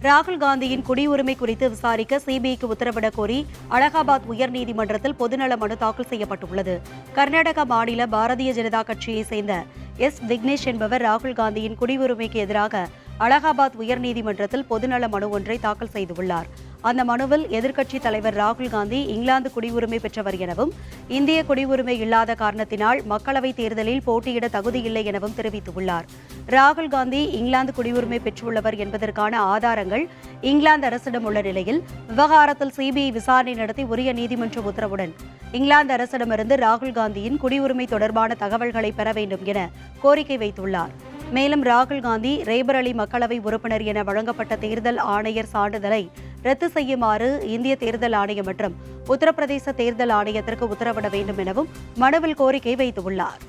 ராகுல் காந்தியின் குடியுரிமை குறித்து விசாரிக்க சிபிஐக்கு உத்தரவிடக் கோரி அலகாபாத் உயர்நீதிமன்றத்தில் பொதுநல மனு தாக்கல் செய்யப்பட்டுள்ளது. கர்நாடக மாநில பாரதிய ஜனதா கட்சியைச் சேர்ந்த விக்னேஷ் என்பவர் ராகுல் காந்தியின் குடியுரிமைக்கு எதிராக அலகாபாத் உயர்நீதிமன்றத்தில் பொதுநல மனு ஒன்றை தாக்கல் செய்துள்ளார். அந்த மனுவில் எதிர்க்கட்சித் தலைவர் ராகுல் காந்தி இங்கிலாந்து குடியுரிமை பெற்றவர் எனவும் இந்திய குடியுரிமை இல்லாத காரணத்தினால் மக்களவைத் தேர்தலில் போட்டியிட தகுதியில்லை எனவும் தெரிவித்துள்ளார். ராகுல் காந்தி இங்கிலாந்து குடியுரிமை பெற்றுள்ளவர் என்பதற்கான ஆதாரங்கள் இங்கிலாந்து அரசிடம் உள்ள நிலையில் விவகாரத்தில் சிபிஐ விசாரணை நடத்தி உரிய நீதிமன்ற உத்தரவுடன் இங்கிலாந்து அரசிடமிருந்து ராகுல் காந்தியின் குடியுரிமை தொடர்பான தகவல்களை பெற வேண்டும் என கோரிக்கை வைத்துள்ளார். மேலும் ராகுல் காந்தி ரேபரேலி மக்களவை உறுப்பினர் என வழங்கப்பட்ட தேர்தல் ஆணையர் சான்றிதழை ரத்து செய்யுமாறு இந்திய தேர்தல் ஆணையம் மற்றும் உத்தரப்பிரதேச தேர்தல் ஆணையத்திற்கு உத்தரவிட வேண்டும் எனவும் மனுவில் கோரிக்கை வைத்துள்ளார்.